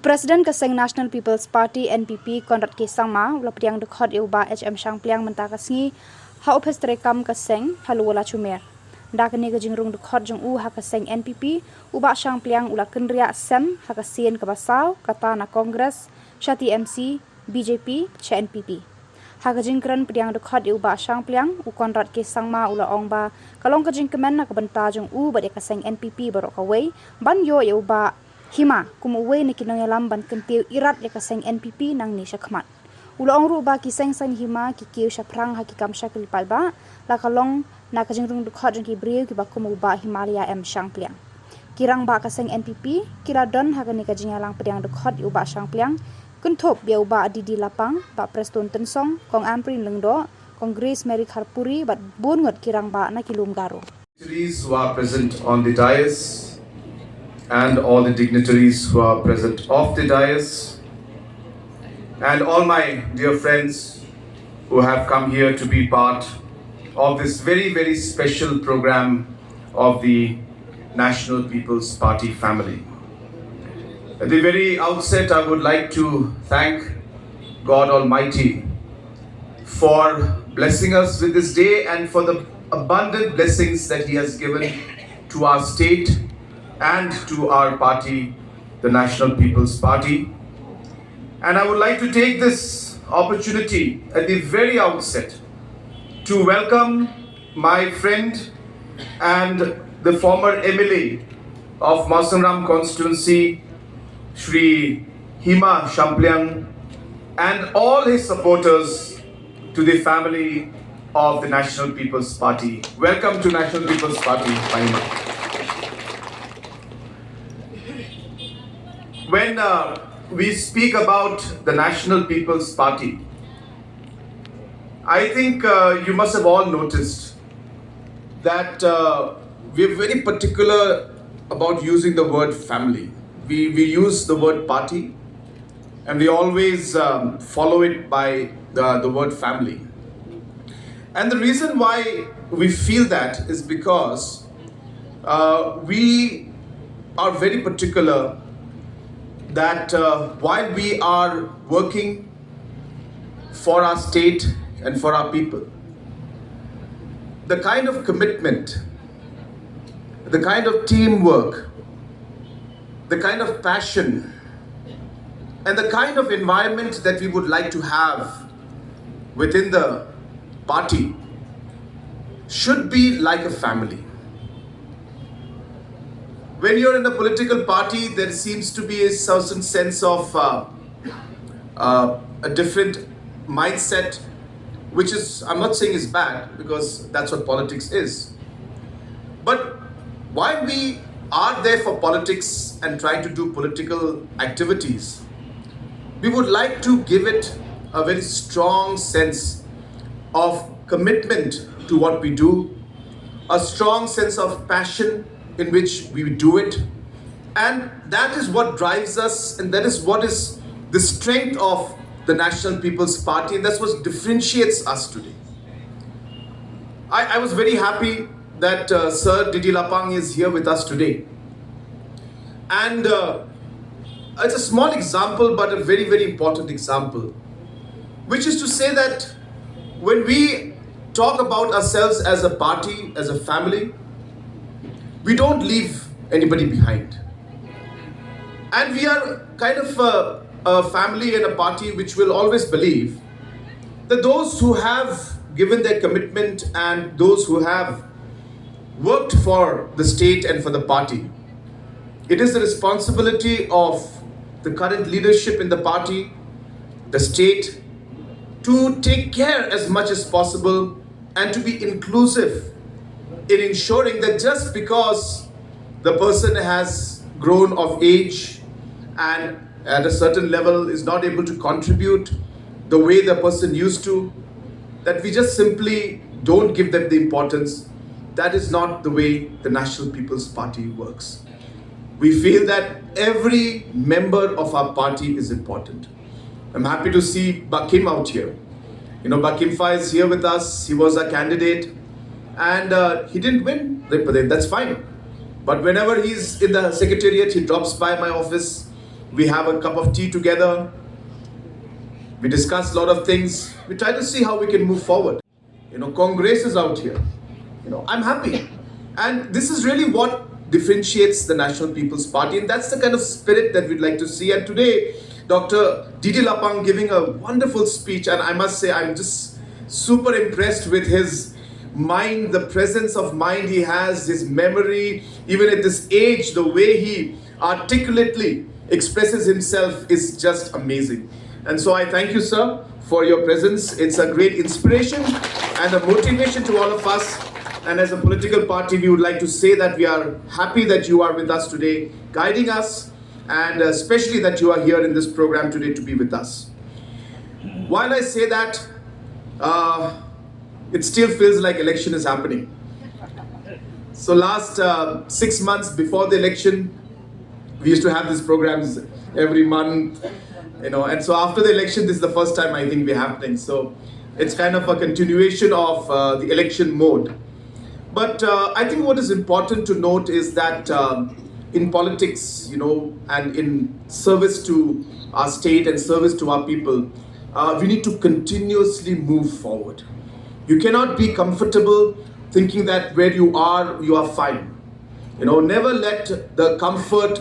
President ka seng National People's Party NPP Conrad K Sangma ula Pdiang Dkhot Bah H M Shangpliang mynta ka sngi ha ophis trekam ka seng ha Lower Lachumiere da ka ni ka jingrung Dkhot jong ha ka seng NPP Bah Shangpliang ula kynriah sien ha ka sien ka basaw kata na Congress Shati MC BJP che NPP ha ka jingkren Pdiang Dkhot Bah Shangpliang Conrad K Sangma ula ong ba kalong ka jingkmen na ka bynta jong ba de ka seng NPP baroh kawei ban yo Bah Hima uwei ni nongialam ban kyntiew irat ya ka seng NPP nang ni syakmat. Ula ong ba ki seng Hima ki kiu syaprang ha ki kam syakil palba la kalong na ka jingrung Dkhot jeng ki briu ki ba Bah Himalaya M Shangpliang. Kirang ba ka seng NPP kira don ha ka ni ka jingalang Pdiang Dkhot Bah Shangpliang kuntop biau Bah D D Lapang ba Prestone Tyngsong kong Ampareen Lyngdoh kong Grace Mary Kharpuri bat bungot kirang ba na kilum garo. Dignitaries who are present on the dais and all the dignitaries who are present off the dais and all my dear friends who have come here to be part of this very special program of the National People's Party family. At the very outset, I would like to thank God Almighty for blessing us with this day and for the abundant blessings that He has given to our state and to our party, the National People's Party. And I would like to take this opportunity at the very outset to welcome my friend and the former MLA of Mawsangram constituency, Shri Hima Shangpliang, and all his supporters to the family of the National People's Party. Welcome to National People's Party, Bah Hima. When we speak about the National People's Party, I think you must have all noticed that we're very particular about using the word family. We use the word party and we always follow it by the word family. And the reason why we feel that is because we are very particular that while we are working for our state and for our people, the kind of commitment, the kind of teamwork, the kind of passion, and the kind of environment that we would like to have within the party should be like a family. When you're in a political party, there seems to be a certain sense of a different mindset, which is, I'm not saying is bad, because that's what politics is. But while we are there for politics and trying to do political activities, we would like to give it a very strong sense of commitment to what we do, a strong sense of passion in which we do it, and that is what drives us, and that is what is the strength of the National People's Party, and that's what differentiates us today. I was very happy that Sir D D Lapang is here with us today, and it's a small example but a very important example, which is to say that when we talk about ourselves as a party, as a family, we don't leave anybody behind. And we are kind of a family and a party which will always believe that those who have given their commitment and those who have worked for the state and for the party, it is the responsibility of the current leadership in the party, the state, to take care as much as possible and to be inclusive in ensuring that just because the person has grown of age and at a certain level is not able to contribute the way the person used to, that we just simply don't give them the importance. That is not the way the National People's Party works. We feel that every member of our party is important. I'm happy to see Bah Kim out here. You know, Bah Kimfa is here with us. He was a candidate and he didn't win. That's fine. But whenever he's in the secretariat, he drops by my office. We have a cup of tea together. We discuss a lot of things. We try to see how we can move forward. Congress is out here. I'm happy. And this is really what differentiates the National People's Party, and that's the kind of spirit that we'd like to see. And today, Dr. D D Lapang giving a wonderful speech, and I must say I'm just super impressed with his mind, the presence of mind he has, his memory, even at this age, the way he articulately expresses himself is just amazing. And so I thank you, sir, for your presence. It's a great inspiration and a motivation to all of us. And as a political party, we would like to say that we are happy that you are with us today, guiding us, and especially that you are here in this program today to be with us. While I say that, it still feels like election is happening. So last 6 months before the election, we used to have these programs every month, and so after the election, this is the first time I think we're happening. So it's kind of a continuation of the election mode. But I think what is important to note is that in politics, and in service to our state and service to our people, we need to continuously move forward. You cannot be comfortable thinking that where you are fine. Never let the comfort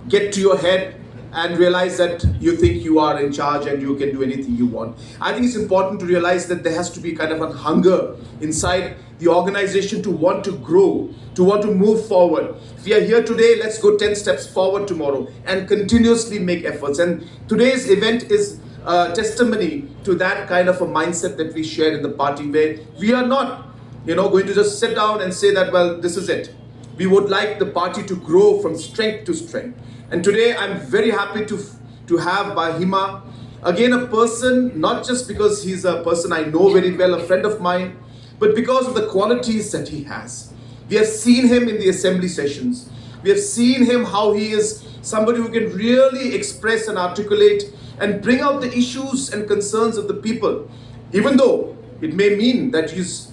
get to your head and realize that you think you are in charge and you can do anything you want. I think it's important to realize that there has to be kind of a hunger inside the organization to want to grow, to want to move forward. If we are here today, let's go 10 steps forward tomorrow and continuously make efforts. And today's event is a testimony to that kind of a mindset that we share in the party, where we are not, going to just sit down and say that, well, this is it. We would like the party to grow from strength to strength. And today I'm very happy to have Bah Hima, again a person, not just because he's a person I know very well, a friend of mine, but because of the qualities that he has. We have seen him in the assembly sessions. We have seen him how he is somebody who can really express and articulate and bring out the issues and concerns of the people, even though it may mean that he's,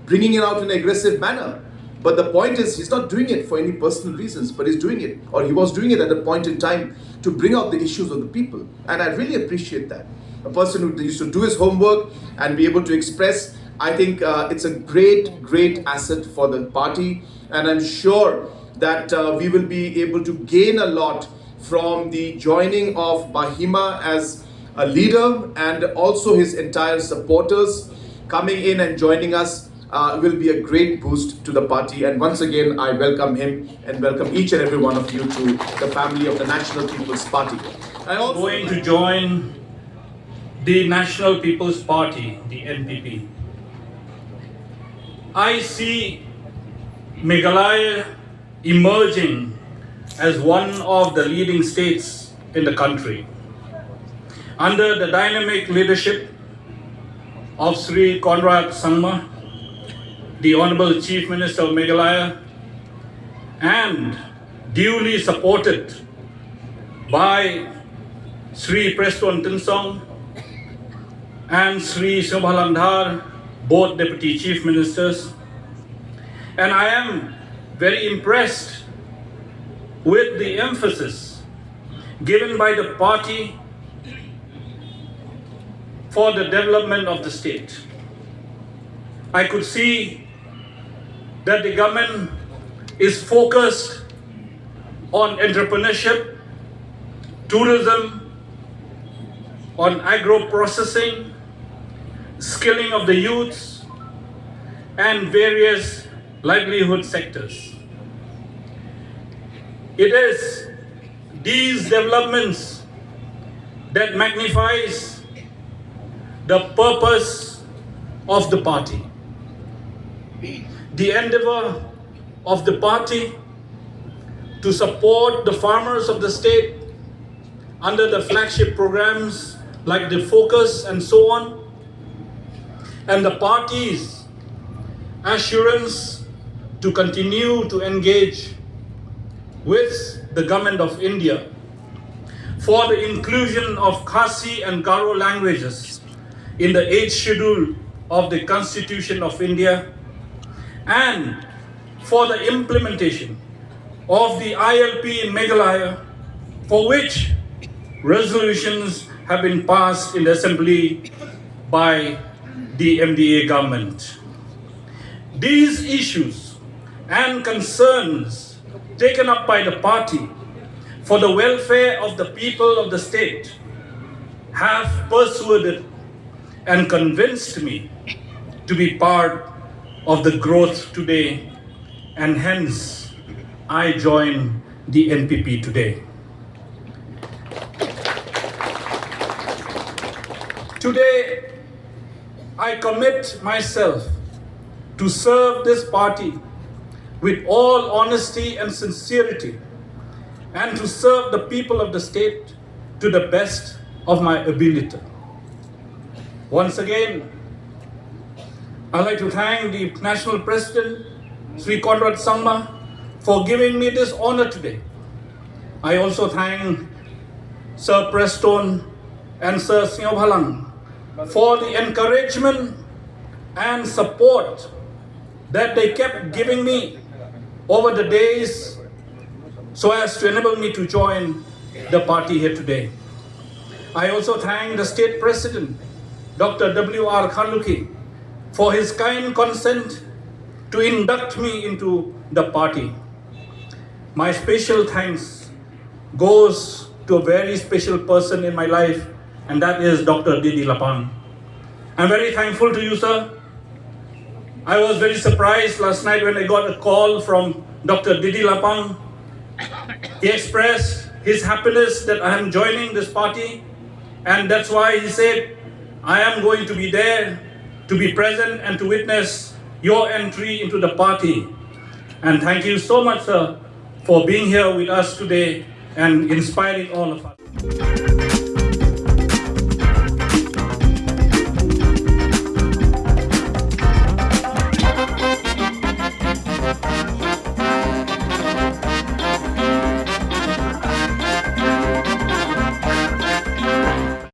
bringing it out in an aggressive manner. But the point is, he's not doing it for any personal reasons, but he's doing it, or he was doing it at a point in time to bring out the issues of the people. And I really appreciate that. A person who used to do his homework and be able to express, I think it's a great, great asset for the party. And I'm sure that we will be able to gain a lot from the joining of Bah Hima as a leader, and also his entire supporters coming in and joining us. Will be a great boost to the party. And once again, I welcome him and welcome each and every one of you to the family of the National People's Party. I am going to join the National People's Party, the NPP. I see Meghalaya emerging as one of the leading states in the country. Under the dynamic leadership of Sri Conrad Sangma, the Honorable Chief Minister of Meghalaya, and duly supported by Sri Prestone Tyngsong and Sri Shobhalandhar, both Deputy Chief Ministers. And I am very impressed with the emphasis given by the party for the development of the state. I could see that the government is focused on entrepreneurship, tourism, on agro-processing, skilling of the youths, and various livelihood sectors. It is these developments that magnifies the purpose of the party. The endeavor of the party to support the farmers of the state under the flagship programs like the Focus and so on, and the party's assurance to continue to engage with the Government of India for the inclusion of Khasi and Garo languages in the 8th schedule of the Constitution of India, and for the implementation of the ILP in Meghalaya for which resolutions have been passed in the Assembly by the MDA government. These issues and concerns taken up by the party for the welfare of the people of the state have persuaded and convinced me to be part of the growth today, and hence I join the NPP today. Today, I commit myself to serve this party with all honesty and sincerity, and to serve the people of the state to the best of my ability. Once again, I'd like to thank the National President, Sri Conrad Sangma, for giving me this honor today. I also thank Sir Prestone and Sir Sngi for the encouragement and support that they kept giving me over the days so as to enable me to join the party here today. I also thank the State President, Dr. W.R. Khanluki, for his kind consent to induct me into the party. My special thanks goes to a very special person in my life, and that is Dr. D D Lapang. I'm very thankful to you, sir. I was very surprised last night when I got a call from Dr. D D Lapang. He expressed his happiness that I am joining this party, and that's why he said, I am going to be there to be present and to witness your entry into the party. And thank you so much, sir, for being here with us today and inspiring all of us.